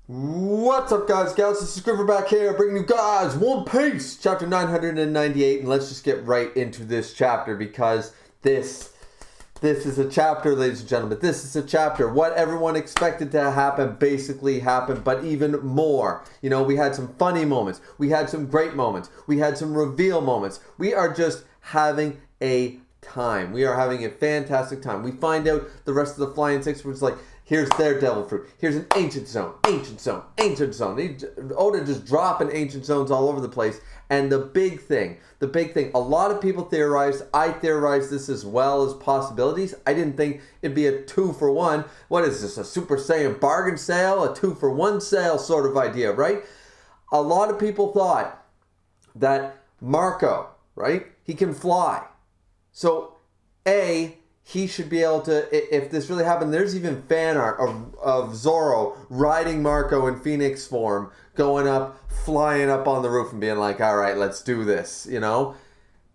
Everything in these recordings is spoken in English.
What's up, guys, gals? This is Griever back here, bringing you guys One Piece, chapter 998, and let's just get right into this chapter because this is a chapter, ladies and gentlemen. This is a chapter. What everyone expected to happen basically happened, but even more. You know, we had some funny moments. We had some great moments. We had some reveal moments. We are just having a time. We are having a fantastic time. We find out the rest of the Flying Six was like, here's their devil fruit. Here's an ancient zone, ancient zone, ancient zone. Oda just dropping ancient zones all over the place. And the big thing, a lot of people theorized, I theorized this as well as possibilities. I didn't think it'd be a 2-for-1. What is this, a Super Saiyan bargain sale? A 2-for-1 sale sort of idea, right? A lot of people thought that Marco, right, he can fly. So, he should be able to, if this really happened, there's even fan art of Zoro riding Marco in Phoenix form, going up, flying up on the roof and being like, all right, let's do this, you know?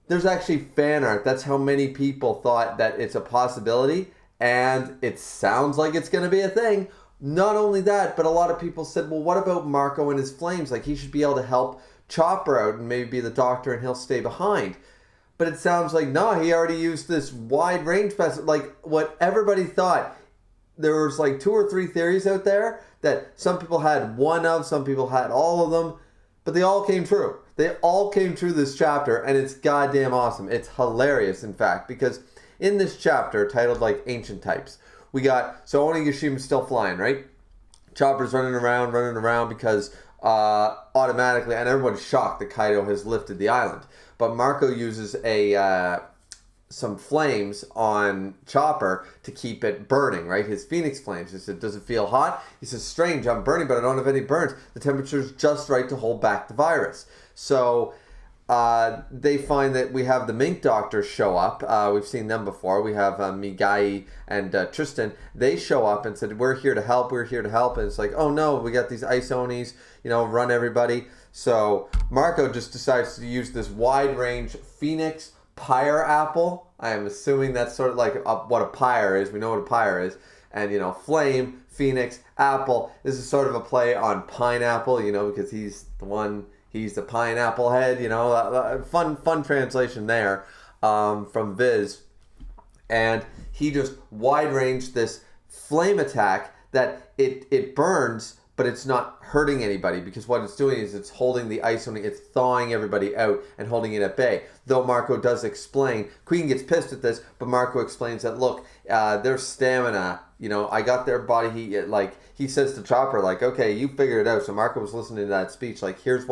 There's actually fan art. That's how many people thought that it's a possibility, and it sounds like it's going to be a thing. Not only that, but a lot of people said, well, what about Marco and his flames? Like, he should be able to help Chopper out and maybe be the doctor and he'll stay behind. But it sounds like, no, he already used this wide range pass. Like, what everybody thought, there was like 2 or 3 theories out there that some people had one of, some people had all of them, but they all came true. They all came true this chapter, and it's goddamn awesome. It's hilarious, in fact, because in this chapter, titled like Ancient Types, we got, so Onigishima's still flying, right? Chopper's running around because automatically, and everyone's shocked that Kaido has lifted the island. But Marco uses some flames on Chopper to keep it burning, right? His Phoenix flames. He said, does it feel hot? He says, strange, I'm burning, but I don't have any burns. The temperature's just right to hold back the virus. So they find that we have the mink doctors show up. We've seen them before. We have Migai and Tristan. They show up and said, we're here to help. And it's like, oh no, we got these ice onis, run everybody. So Marco just decides to use this wide range Phoenix pyre apple. I am assuming that's sort of like what a pyre is. We know what a pyre is. And, flame, Phoenix, apple. This is sort of a play on pineapple, because he's the pineapple head, fun translation there from Viz. And he just wide ranged this flame attack that it burns, but it's not hurting anybody, because what it's doing is it's holding the ice on it, it's thawing everybody out and holding it at bay. Though Marco does explain, Queen gets pissed at this, but Marco explains that, look, their stamina, I got their body, he says to Chopper, like, okay, you figure it out. So Marco was listening to that speech, like, here's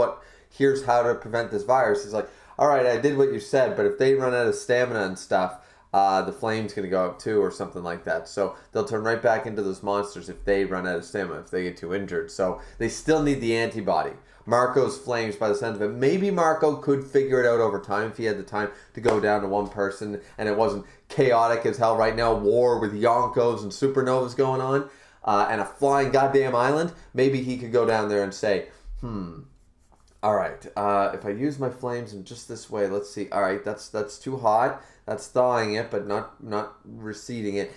how to prevent this virus. He's like, all right, I did what you said, but if they run out of stamina and stuff, the flame's going to go up too, or something like that. So they'll turn right back into those monsters if they run out of stamina, if they get too injured. So they still need the antibody. Marco's flames, by the sense of it, maybe Marco could figure it out over time if he had the time to go down to one person and it wasn't chaotic as hell right now, war with Yonkos and supernovas going on, and a flying goddamn island. Maybe he could go down there and say, all right, if I use my flames in just this way, let's see. All right, that's too hot. That's thawing it, but not receding it.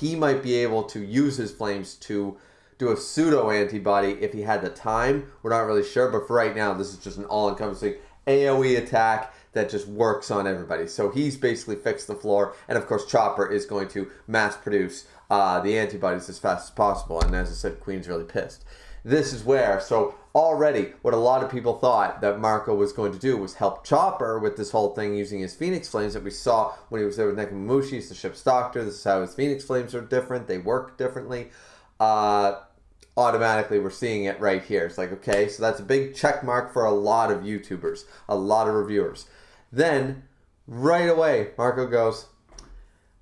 He might be able to use his flames to do a pseudo antibody if he had the time. We're not really sure, but for right now, this is just an all-encompassing AoE attack that just works on everybody. So he's basically fixed the floor, and of course, Chopper is going to mass produce the antibodies as fast as possible. And as I said, Queen's really pissed. This is where, so already what a lot of people thought that Marco was going to do was help Chopper with this whole thing using his Phoenix flames that we saw when he was there with Nekomamushi. He's the ship's doctor. This is how his Phoenix flames are different. They work differently. Automatically, we're seeing it right here. It's like, okay, so that's a big check mark for a lot of YouTubers, a lot of reviewers. Then, right away, Marco goes,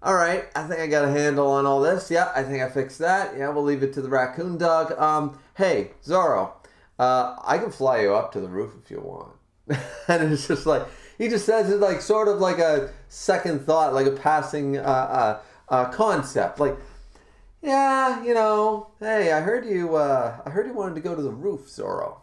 all right, I think I got a handle on all this. Yeah, I think I fixed that. Yeah, we'll leave it to the raccoon dog. Hey, Zoro, I can fly you up to the roof if you want. And it's just like, he just says it like sort of like a second thought, like a passing concept. Like, yeah, hey, I heard you wanted to go to the roof, Zoro.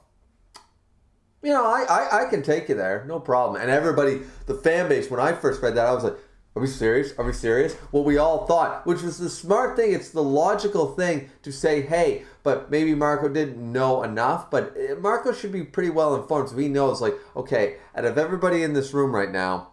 I can take you there, no problem. And everybody, the fan base, when I first read that, I was like, Are we serious? Are we serious? What we all thought, which was the smart thing. It's the logical thing to say, hey, but maybe Marco didn't know enough. But Marco should be pretty well informed. So he knows, like, okay, out of everybody in this room right now,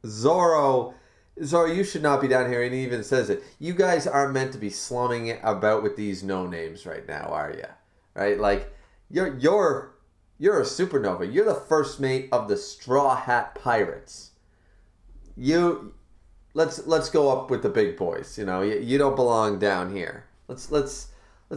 Zoro, you should not be down here. And he even says it. You guys aren't meant to be slumming about with these no-names right now, are you? Right? Like, you're a supernova. You're the first mate of the Straw Hat Pirates. Let's go up with the big boys. You know, you don't belong down here. Let's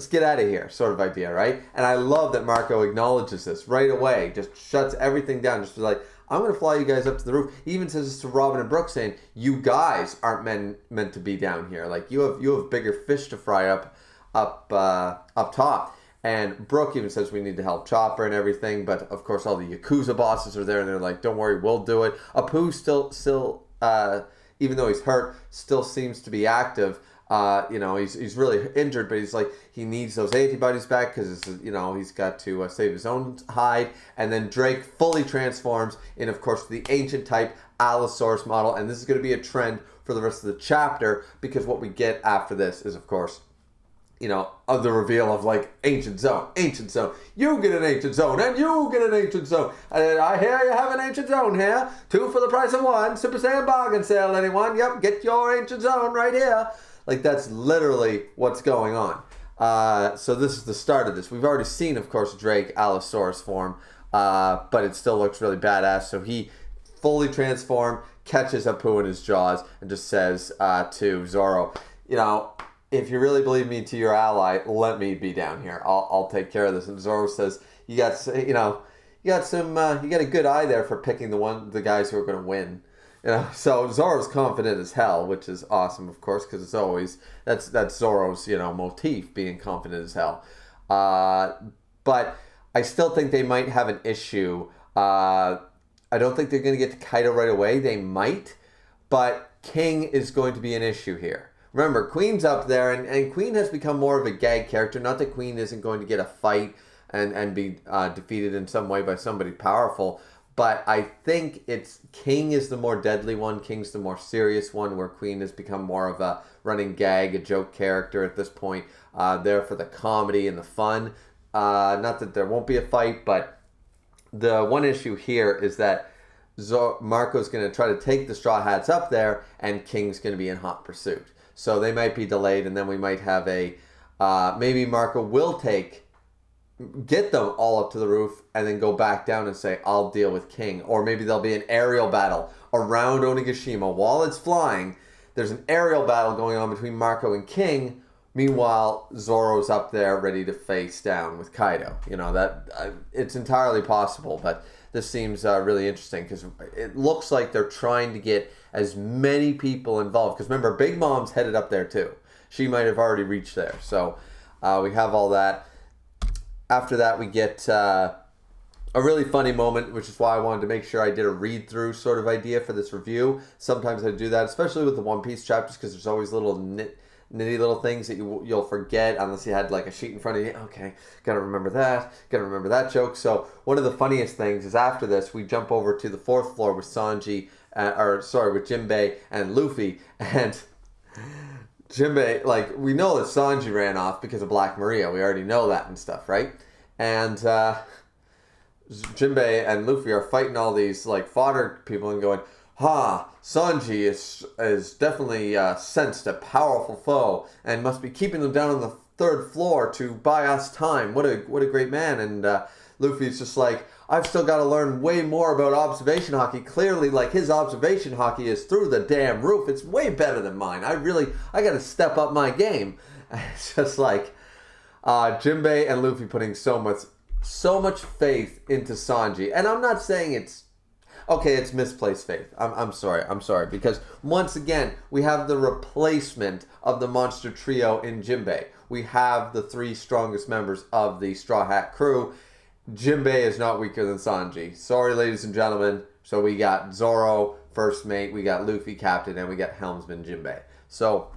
get out of here, sort of idea, right? And I love that Marco acknowledges this right away. Just shuts everything down. Just like, I'm gonna fly you guys up to the roof. He even says this to Robin and Brooke, saying, "You guys aren't meant to be down here. Like you have bigger fish to fry up top." And Brooke even says we need to help Chopper and everything, but of course all the Yakuza bosses are there, and they're like, "Don't worry, we'll do it." Apu still, even though he's hurt, still seems to be active. He's really injured, but he's like, he needs those antibodies back because he's got to save his own hide. And then Drake fully transforms in, of course, the ancient type Allosaurus model, and this is going to be a trend for the rest of the chapter because what we get after this is, of course, of the reveal of like ancient zone. You get an ancient zone, and you get an ancient zone. And I hear you have an ancient zone here. 2 for the price of 1. Super Saiyan bargain sale, anyone? Yep, get your ancient zone right here. Like that's literally what's going on. So this is the start of this. We've already seen, of course, Drake Allosaurus form, but it still looks really badass. So he fully transformed, catches Apu in his jaws, and just says to Zoro, if you really believe me to your ally, let me be down here. I'll take care of this. And Zoro says, you got a good eye there for picking the guys who are going to win. So Zoro's confident as hell, which is awesome, of course, because it's always that's Zoro's motif, being confident as hell. But I still think they might have an issue. I don't think they're going to get to Kaido right away. They might, but King is going to be an issue here. Remember, Queen's up there, and Queen has become more of a gag character. Not that Queen isn't going to get a fight and be defeated in some way by somebody powerful, but I think King is the more deadly one. King's the more serious one, where Queen has become more of a running gag, a joke character at this point, there for the comedy and the fun. Not that there won't be a fight, but the one issue here is that Marco's going to try to take the Straw Hats up there, and King's going to be in hot pursuit. So they might be delayed, and then we might have maybe Marco will get them all up to the roof and then go back down and say, I'll deal with King. Or maybe there'll be an aerial battle around Onigashima. While it's flying, there's an aerial battle going on between Marco and King. Meanwhile, Zoro's up there ready to face down with Kaido. It's entirely possible, but this seems really interesting because it looks like they're trying to get as many people involved. Because remember, Big Mom's headed up there too. She might have already reached there. So we have all that. After that, we get a really funny moment, which is why I wanted to make sure I did a read-through sort of idea for this review. Sometimes I do that, especially with the One Piece chapters, because there's always little nitty little things that you'll forget unless you had like a sheet in front of you. Okay, gotta remember that joke. So one of the funniest things is after this, we jump over to the 4th floor with with Jinbei and Luffy, and Jinbei, we know that Sanji ran off because of Black Maria. We already know that and stuff, right? And Jinbei and Luffy are fighting all these fodder people and going, Sanji is definitely sensed a powerful foe and must be keeping them down on the 3rd floor to buy us time. What a great man. And Luffy's just like, I've still got to learn way more about observation hockey. Clearly, his observation hockey is through the damn roof. It's way better than mine. I got to step up my game. It's just Jinbei and Luffy putting so much faith into Sanji. And I'm not saying it's misplaced faith. I'm sorry. Because once again, we have the replacement of the monster trio in Jinbei. We have the 3 strongest members of the Straw Hat crew. Jinbei is not weaker than Sanji. Sorry, ladies and gentlemen. So we got Zoro, first mate, we got Luffy, captain, and we got helmsman Jinbei. So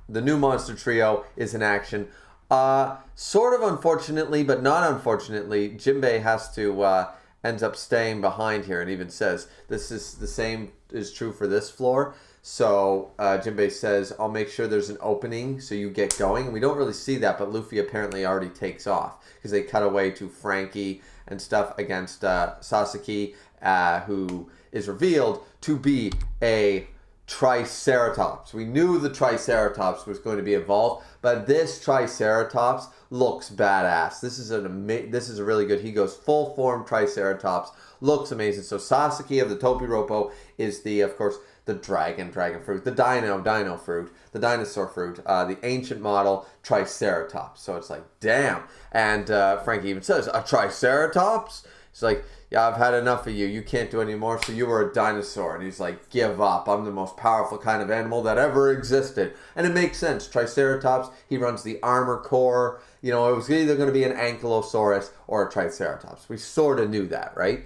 the new monster trio is in action. Sort of unfortunately, but not unfortunately, Jinbei has to ends up staying behind here and even says, this is the same is true for this floor. So Jinbei says, I'll make sure there's an opening so you get going. And we don't really see that, but Luffy apparently already takes off because they cut away to Frankie and stuff against Sasaki, who is revealed to be a Triceratops. We knew the Triceratops was going to be involved, but this Triceratops looks badass. This is a really good. He goes full form Triceratops. Looks amazing. So Sasaki of the Topiropo is of course, the dragon fruit, the dino fruit, the dinosaur fruit, the ancient model Triceratops. So it's like, damn. And Frankie even says, a Triceratops? He's like, yeah, I've had enough of you. You can't do any more, so you were a dinosaur. And he's like, give up. I'm the most powerful kind of animal that ever existed. And it makes sense. Triceratops, he runs the armor core. You know, it was either going to be an Ankylosaurus or a Triceratops. We sort of knew that, right?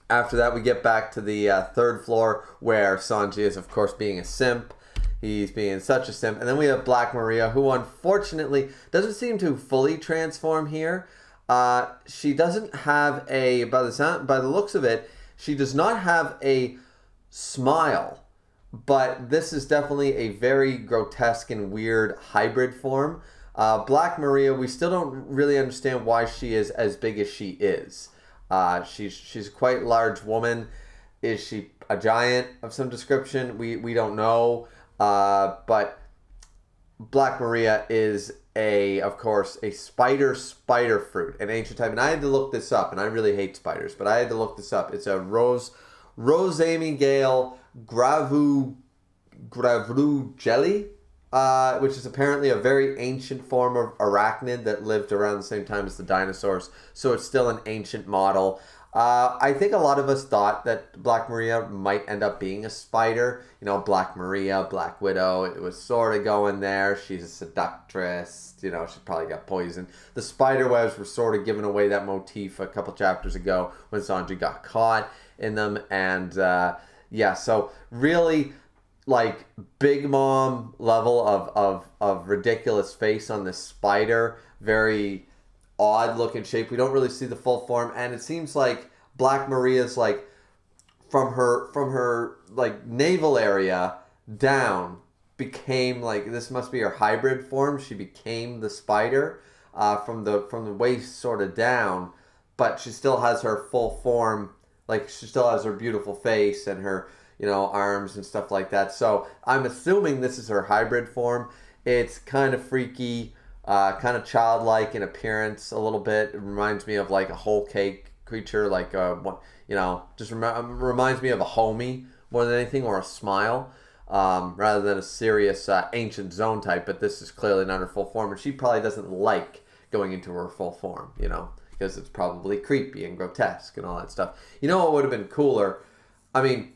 After that, we get back to the third floor where Sanji is, of course, being a simp. He's being such a simp. And then we have Black Maria, who unfortunately doesn't seem to fully transform here. She doesn't have by the looks of it, she does not have a smile. But this is definitely a very grotesque and weird hybrid form. Black Maria, we still don't really understand why she is as big as she is. She's a quite large woman. Is she a giant of some description? We don't know. But Black Maria is of course, a spider fruit, an ancient type. And I had to look this up, and I really hate spiders, but I had to look this up. It's a Rosamigale Gravru jelly, which is apparently a very ancient form of arachnid that lived around the same time as the dinosaurs. So it's still an ancient model. I think a lot of us thought that Black Maria might end up being a spider. You know, Black Maria, Black Widow. It was sort of going there. She's a seductress. You know, she probably got poisoned. The spider webs were sort of giving away that motif a couple chapters ago when Sanji got caught in them. And yeah, so really like Big Mom level of ridiculous face on this spider. Very odd looking shape. We don't really see the full form, and it seems like Black Maria's like from her like navel area down became like, this must be her hybrid form. She became the spider from the waist sort of down, but she still has her full form. Like, she still has her beautiful face and her, you know, arms and stuff like that. So I'm assuming this is her hybrid form. It's kind of freaky. Kind of childlike in appearance a little bit. It reminds me of like a whole cake creature, like you know, just reminds me of a homie more than anything, or a smile, rather than a serious ancient zone type. But this is clearly not her full form, and she probably doesn't like going into her full form, you know, because it's probably creepy and grotesque and all that stuff. You know what would have been cooler? I mean,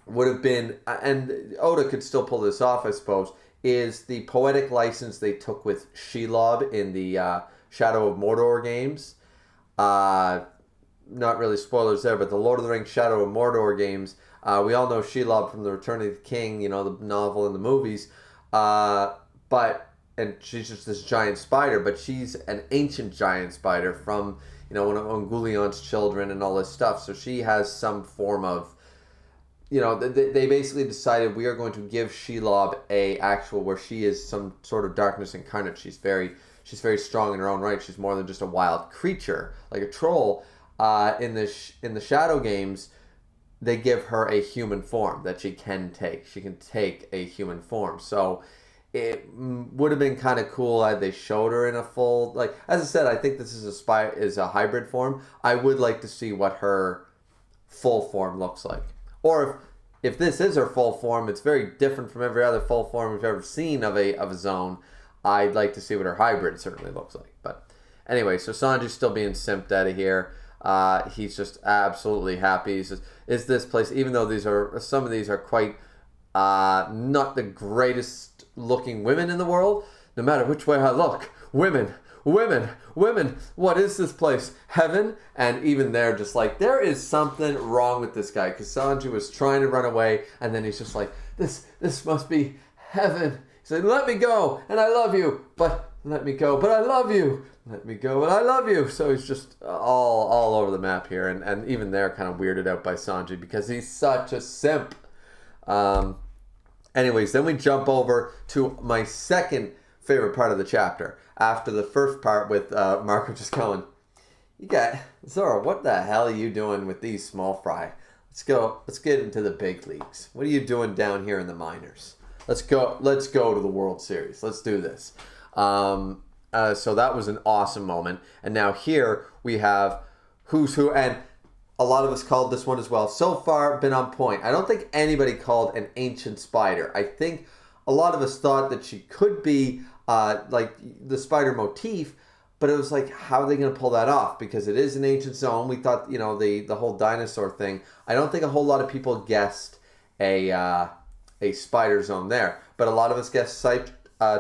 would have been, and Oda could still pull this off, I suppose, is the poetic license they took with Shelob in the Shadow of Mordor games. Not really spoilers there, but the Lord of the Rings Shadow of Mordor games, we all know Shelob from the Return of the King, you know, the novel and the movies. And she's just this giant spider, but she's an ancient giant spider from, you know, one of Ungulion's children and all this stuff. So she has some form of, you know, they basically decided, we are going to give Shelob a actual, where she is some sort of darkness incarnate. She's very strong in her own right. She's more than just a wild creature like a troll. In the Shadow games, they give her a human form that she can take. She can take a human form. So it would have been kind of cool had they showed her in a full, like, as I said, I think this is a hybrid form. I would like to see what her full form looks like. Or if this is her full form, it's very different from every other full form we've ever seen of a zone. I'd like to see what her hybrid certainly looks like. But anyway, so Sanji's still being simped out of here. He's just absolutely happy. He says, is this place, even though some of these are quite not the greatest looking women in the world, no matter which way I look, women, what is this place? Heaven? And even they're just like, there is something wrong with this guy, because Sanji was trying to run away, and then he's just like, this must be heaven. He's like, let me go, and I love you, but let me go, but I love you. Let me go, but I love you. So he's just all over the map here. And even they're kind of weirded out by Sanji because he's such a simp. Anyways, then we jump over to my second favorite part of the chapter. After the first part with Marco just going, you got, Zoro, what the hell are you doing with these small fry? Let's get into the big leagues. What are you doing down here in the minors? Let's go to the World Series. Let's do this. So that was an awesome moment. And now here we have Who's Who, and a lot of us called this one as well. So far, been on point. I don't think anybody called an ancient spider. I think a lot of us thought that she could be like the spider motif, but it was like, how are they going to pull that off? Because it is an ancient zone. We thought, the whole dinosaur thing. I don't think a whole lot of people guessed a spider zone there, but a lot of us guessed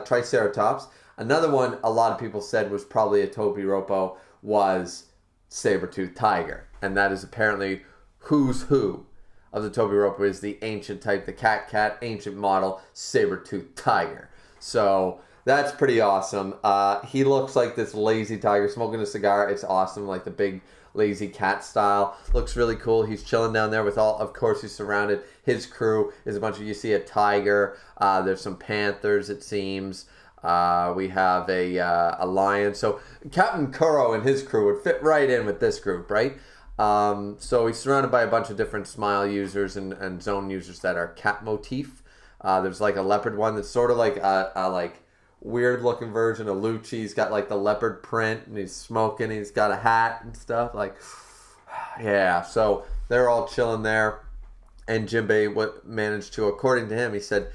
Triceratops. Another one a lot of people said was probably a Tobiropo was saber-toothed tiger, and that is apparently Who's Who of the Tobiropo is the ancient type, the cat ancient model saber-toothed tiger. So that's pretty awesome. He looks like this lazy tiger smoking a cigar. It's awesome, like the big lazy cat style. Looks really cool. He's chilling down there with all, of course, he's surrounded. His crew is a bunch of, you see a tiger. There's some panthers, it seems. We have a lion. So Captain Kuro and his crew would fit right in with this group, right? So he's surrounded by a bunch of different smile users and zone users that are cat motif. There's like a leopard one that's sort of like a like weird looking version of Lucci. He's got like the leopard print and he's smoking. He's got a hat and stuff. Like, yeah. So they're all chilling there. And Jinbei managed to, according to him, he said,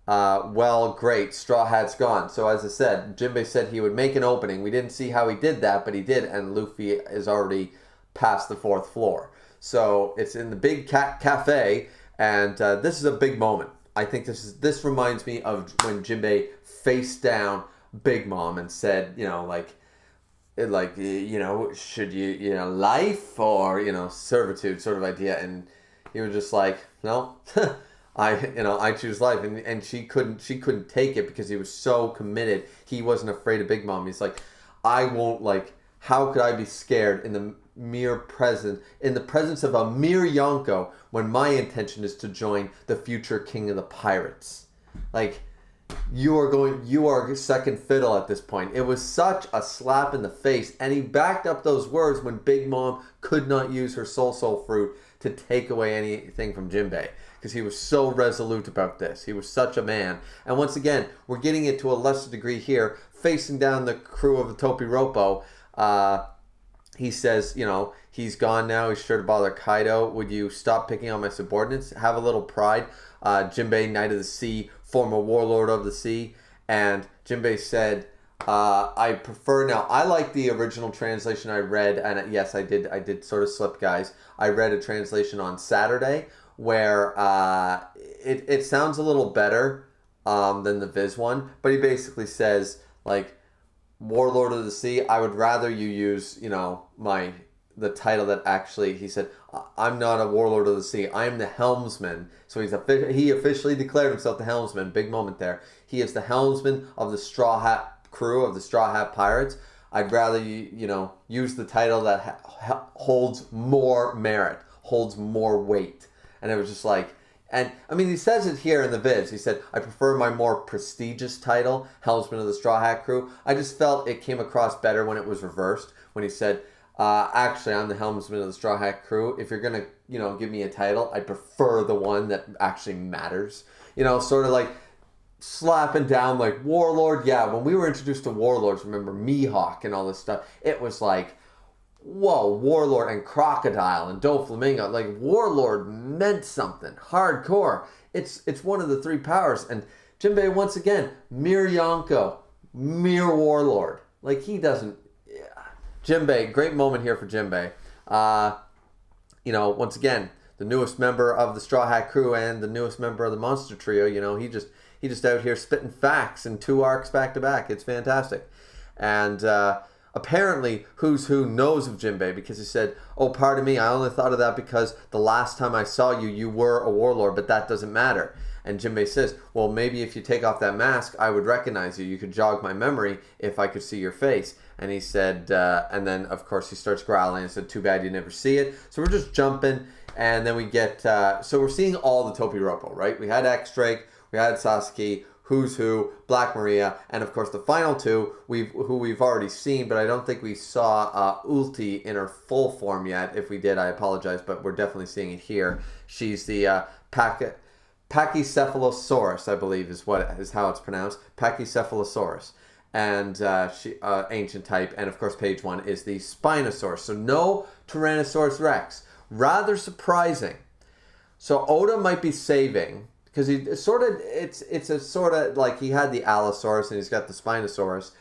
well, great, Straw Hat's gone. So as I said, Jinbei said he would make an opening. We didn't see how he did that, but he did, and Luffy is already past the 4th floor. So it's in the big cafe, and this is a big moment. I think this reminds me of when Jinbei faced down Big Mom and said, should you, life or, servitude sort of idea, and he was just like, no. I choose life, and she couldn't take it because he was so committed. He wasn't afraid of Big Mom. He's like, I won't, like, how could I be scared in the presence of a mere Yonko when my intention is to join the future king of the pirates? Like, you are second fiddle at this point. It was such a slap in the face, and he backed up those words when Big Mom could not use her soul fruit to take away anything from Jinbei, because he was so resolute about this. He was such a man. And once again, we're getting it to a lesser degree here, facing down the crew of the Topiropo. He says, he's gone now. He's sure to bother Kaido. Would you stop picking on my subordinates? Have a little pride. Jinbei, Knight of the Sea, former Warlord of the Sea. And Jinbei said, I prefer, now I like the original translation I read, and yes, I did sort of slip, guys. I read a translation on Saturday where it sounds a little better than the Viz one, but he basically says, like, Warlord of the Sea, I would rather you use, the title that actually, he said, I'm not a Warlord of the Sea, I am the helmsman. So he officially declared himself the helmsman. Big moment there. He is the helmsman of the Straw Hat crew, of the Straw Hat Pirates. I'd rather you use the title that holds more merit, holds more weight. And it was just like, and I mean, he says it here in the vids. He said, I prefer my more prestigious title, helmsman of the Straw Hat crew. I just felt it came across better when it was reversed, when he said, actually, I'm the helmsman of the Straw Hat crew. If you're going to, give me a title, I prefer the one that actually matters. Sort of like slapping down like Warlord. Yeah, when we were introduced to Warlords, remember Mihawk and all this stuff, it was like, whoa, Warlord and Crocodile and Doflamingo. Like, Warlord meant something. Hardcore. It's one of the 3 powers. And Jinbei, once again, mere Yonko, mere Warlord. Like, he doesn't... Yeah. Jinbei, great moment here for Jinbei. Once again, the newest member of the Straw Hat crew and the newest member of the Monster Trio, he just out here spitting facts in 2 arcs back to back. It's fantastic. And... apparently Who's Who knows of Jinbei because he said, oh, pardon me, I only thought of that because the last time I saw you, you were a warlord, but that doesn't matter. And Jinbei says, well, maybe if you take off that mask, I would recognize you. You could jog my memory if I could see your face. And he said, and then, of course, he starts growling and said, too bad you never see it. So we're just jumping, and then we get, so we're seeing all the Topiropo, right? We had X-Drake, we had Sasaki, Who's Who, Black Maria, and of course the final two who we've already seen, but I don't think we saw Ulti in her full form yet. If we did, I apologize, but we're definitely seeing it here. She's the Pachycephalosaurus, I believe is how it's pronounced. Pachycephalosaurus. And she ancient type, and of course page 1 is the Spinosaurus. So no Tyrannosaurus Rex. Rather surprising. So Oda might be saving, because it's a sort of like he had the Allosaurus and he's got the Spinosaurus.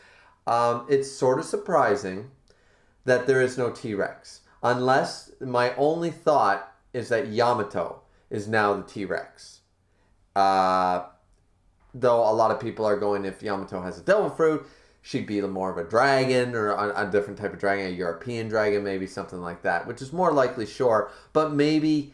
It's sort of surprising that there is no T-Rex. Unless my only thought is that Yamato is now the T-Rex. Though a lot of people are going, if Yamato has a devil fruit, she'd be more of a dragon or a different type of dragon, a European dragon, maybe something like that, which is more likely, sure. But maybe,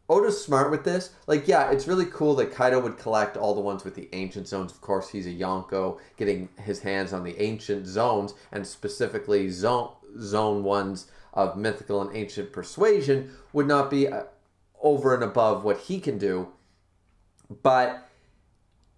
Oda's smart with this. Like, yeah, it's really cool that Kaido would collect all the ones with the ancient zones. Of course, he's a Yonko, getting his hands on the ancient zones, and specifically zone ones of mythical and ancient persuasion would not be over and above what he can do. But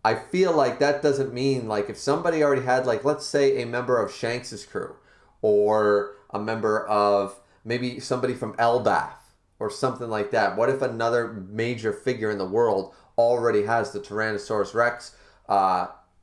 I feel like that doesn't mean, like, if somebody already had, like, let's say a member of Shanks's crew, or a member of maybe somebody from Elbaf, or something like that. What if another major figure in the world already has the Tyrannosaurus Rex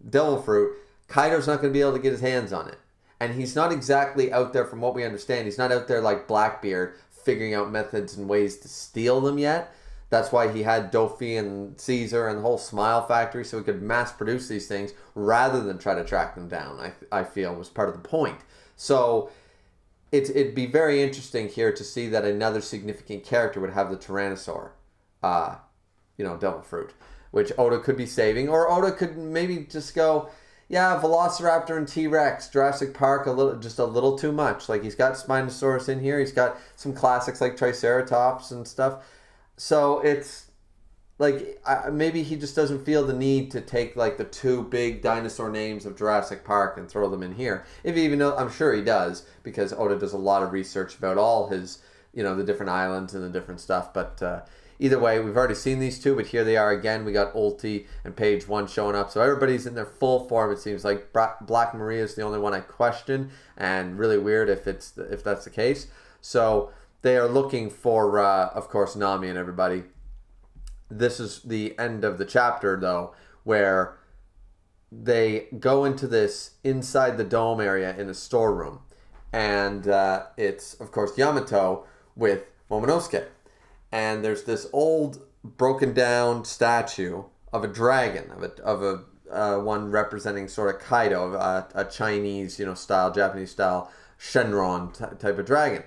devil fruit? Kaido's not going to be able to get his hands on it. And he's not exactly out there, from what we understand, he's not out there like Blackbeard figuring out methods and ways to steal them yet. That's why he had Dofi and Caesar and the whole Smile Factory, so he could mass produce these things rather than try to track them down, I feel was part of the point. So it'd be very interesting here to see that another significant character would have the Tyrannosaur, devil fruit, which Oda could be saving, or Oda could maybe just go, yeah, Velociraptor and T-Rex, Jurassic Park, a little too much. Like, he's got Spinosaurus in here, he's got some classics like Triceratops and stuff. So it's like, maybe he just doesn't feel the need to take like the two big dinosaur names of Jurassic Park and throw them in here. If even though I'm sure he does, because Oda does a lot of research about all his, the different islands and the different stuff. But either way, we've already seen these two, but here they are again. We got Ulti and page 1 showing up. So everybody's in their full form, it seems like. Black Maria is the only one I question, and really weird if that's the case. So they are looking for, of course, Nami and everybody. This is the end of the chapter, though, where they go into this inside the dome area in a storeroom. And it's, of course, Yamato with Momonosuke. And there's this old broken down statue of a dragon, of a one representing sort of Kaido, a Chinese, style, Japanese style Shenron type of dragon.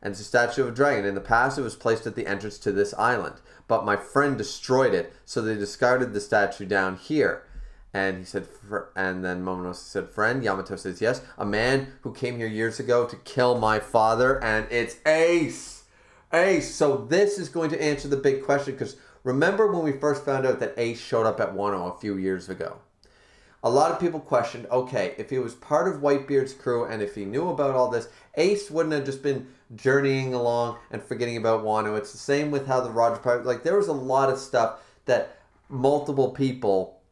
And it's a statue of a dragon. In the past, it was placed at the entrance to this island. But my friend destroyed it, so they discarded the statue down here. And he said, and then Momonosuke said, friend. Yamato says, yes. A man who came here years ago to kill my father. And it's Ace. Ace. So this is going to answer the big question. Because remember when we first found out that Ace showed up at Wano a few years ago? A lot of people questioned, okay, if he was part of Whitebeard's crew and if he knew about all this, Ace wouldn't have just been journeying along and forgetting about Wano. It's the same with how the Roger Pirate, like, there was a lot of stuff that multiple people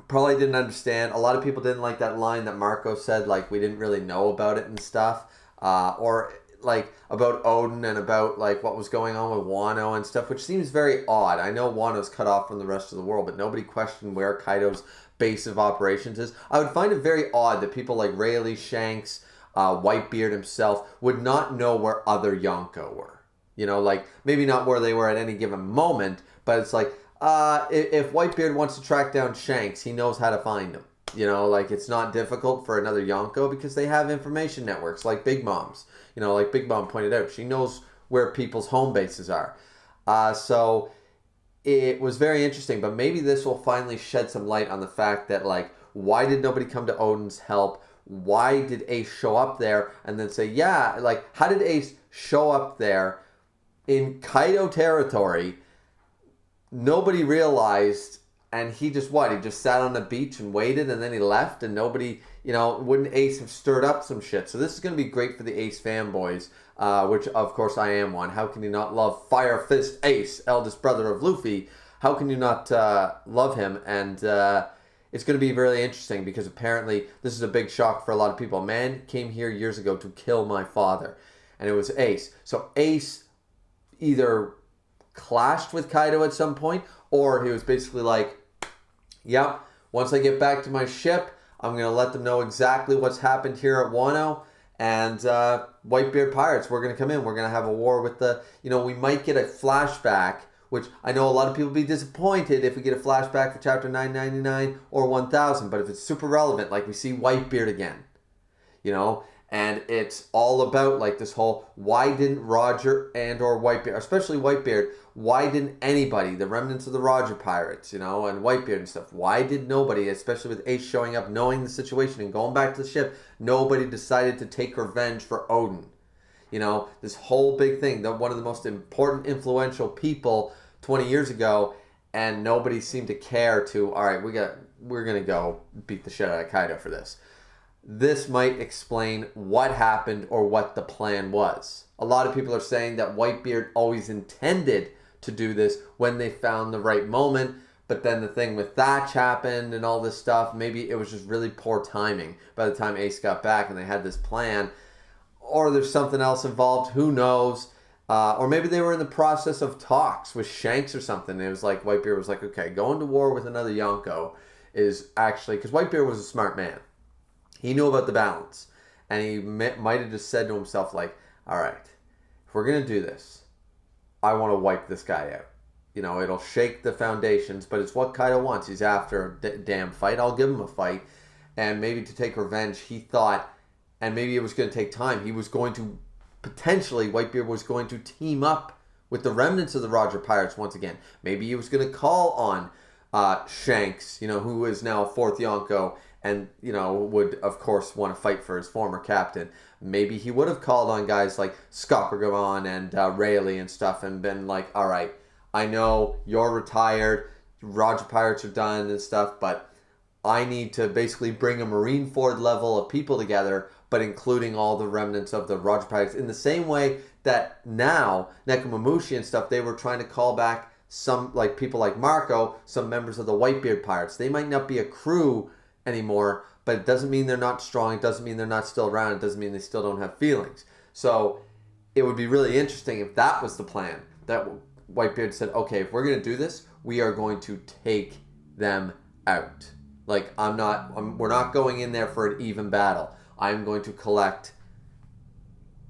probably didn't understand. A lot of people didn't like that line that Marco said, like, we didn't really know about it and stuff. Or like about Odin and about like what was going on with Wano and stuff, which seems very odd. I know Wano's cut off from the rest of the world, but nobody questioned where Kaido's base of operations is. I would find it very odd that people like Rayleigh, Shanks, Whitebeard himself would not know where other Yonko were. Like maybe not where they were at any given moment, but it's like if Whitebeard wants to track down Shanks, he knows how to find him. Like it's not difficult for another Yonko because they have information networks like Big Mom's. Like Big Mom pointed out, she knows where people's home bases are. So it was very interesting, but maybe this will finally shed some light on the fact that like Why did nobody come to Odin's help? Why did Ace show up there and then say, yeah, like, how did Ace show up there in Kaido territory? Nobody realized, and he just what? He just sat on the beach and waited, and then he left, and nobody, wouldn't Ace have stirred up some shit? So this is going to be great for the Ace fanboys, which of course I am one. How can you not love Fire Fist Ace, eldest brother of Luffy? How can you not love him? And it's going to be really interesting because apparently this is a big shock for a lot of people. A man came here years ago to kill my father, and it was Ace. So Ace either clashed with Kaido at some point, or he was basically like, yep, once I get back to my ship, I'm going to let them know exactly what's happened here at Wano. And Whitebeard Pirates, we're going to come in. We're going to have a war with we might get a flashback, which I know a lot of people will be disappointed if we get a flashback for chapter 999 or 1000. But if it's super relevant, like we see Whitebeard again, and it's all about like this whole, why didn't Roger and or Whitebeard, especially Whitebeard, why didn't anybody, the remnants of the Roger Pirates, and Whitebeard and stuff, why did nobody, especially with Ace showing up, knowing the situation and going back to the ship, nobody decided to take revenge for Odin? This whole big thing, that one of the most important, influential people 20 years ago, and nobody seemed to care to, all right, we're going to go beat the shit out of Kaido for this. This might explain what happened or what the plan was. A lot of people are saying that Whitebeard always intended to do this when they found the right moment, but then the thing with Thatch happened and all this stuff. Maybe it was just really poor timing by the time Ace got back and they had this plan. Or there's something else involved, who knows? Or maybe they were in the process of talks with Shanks or something. It was like, Whitebeard was like, okay, going to war with another Yonko is actually, because Whitebeard was a smart man. He knew about the balance. And he might have just said to himself, like, all right, if we're going to do this, I want to wipe this guy out. It'll shake the foundations, but it's what Kaido wants. He's after a damn fight. I'll give him a fight. And maybe to take revenge, he thought, and maybe it was going to take time, he was going to, potentially, Whitebeard was going to team up with the remnants of the Roger Pirates once again. Maybe he was going to call on Shanks, who is now fourth Yonko, and, would, of course, want to fight for his former captain. Maybe he would have called on guys like Skoppergamon and Rayleigh and stuff and been like, all right, I know you're retired, Roger Pirates are done and stuff, but I need to basically bring a Marineford level of people together, but including all the remnants of the Roger Pirates in the same way that now, Nekomamushi and stuff, they were trying to call back some, like people like Marco, some members of the Whitebeard Pirates. They might not be a crew anymore, but it doesn't mean they're not strong. It doesn't mean they're not still around. It doesn't mean they still don't have feelings. So it would be really interesting if that was the plan. That Whitebeard said, okay, if we're going to do this, we are going to take them out. Like, we're not going in there for an even battle. I'm going to collect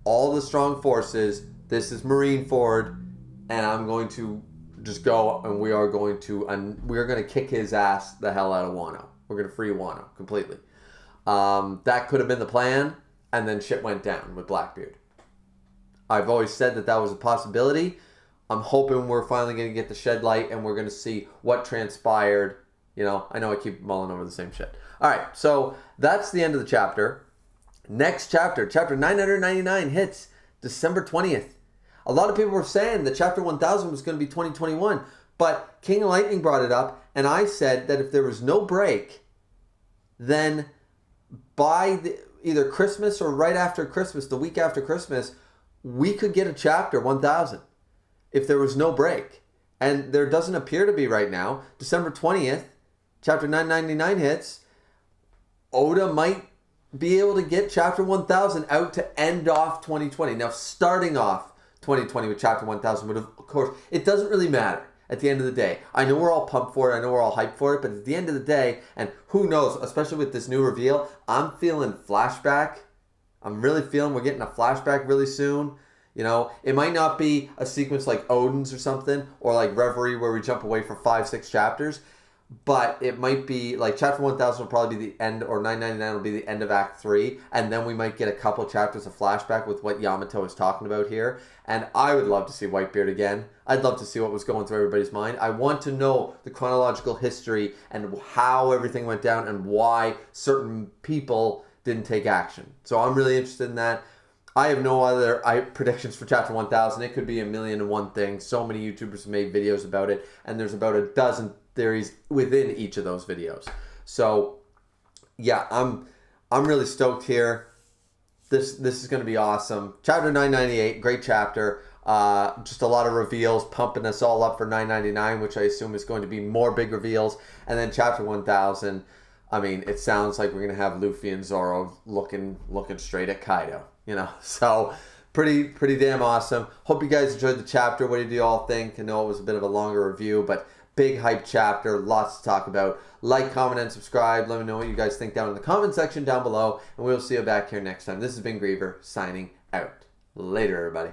all the strong forces. This is Marineford, and I'm going to just go, and we are going to kick his ass the hell out of Wano. We're going to free Wano completely. That could have been the plan, and then shit went down with Blackbeard. I've always said that was a possibility. I'm hoping we're finally going to get the shed light, and we're going to see what transpired. I know I keep mulling over the same shit. All right, so that's the end of the chapter. Next chapter, chapter 999 hits December 20th. A lot of people were saying that chapter 1000 was going to be 2021, but King of Lightning brought it up, and I said that if there was no break, then by either Christmas or right after Christmas, the week after Christmas, we could get a chapter 1000 if there was no break. And there doesn't appear to be right now. December 20th, chapter 999 hits. Oda might be able to get chapter 1000 out to end off 2020. Now, starting off 2020 with chapter 1000 would, of course, it doesn't really matter at the end of the day. I know we're all pumped for it. I know we're all hyped for it. But at the end of the day, and who knows, especially with this new reveal, I'm feeling flashback. I'm really feeling we're getting a flashback really soon. It might not be a sequence like Odin's or something, or like Reverie where we jump away for 5-6 chapters, but it might be like chapter 1000 will probably be the end, or 999 will be the end of Act 3, and then we might get a couple chapters of flashback with what Yamato is talking about here. And I would love to see Whitebeard again. I'd love to see what was going through everybody's mind. I want to know the chronological history and how everything went down and why certain people didn't take action. So I'm really interested in that. I have no other predictions for chapter 1000. It could be a million and one things. So many YouTubers have made videos about it, and there's about a dozen theories within each of those videos. So yeah, I'm really stoked here. This is going to be awesome. Chapter 998, great chapter. Just a lot of reveals, pumping us all up for 999, which I assume is going to be more big reveals. And then chapter 1000, I mean, it sounds like we're going to have Luffy and Zoro looking straight at Kaido, you know. So pretty damn awesome. Hope you guys enjoyed the chapter. What did you all think? I know it was a bit of a longer review, but big hype chapter, lots to talk about. Like, comment, and subscribe. Let me know what you guys think down in the comment section down below, and we'll see you back here next time. This has been Griever, signing out. Later, everybody.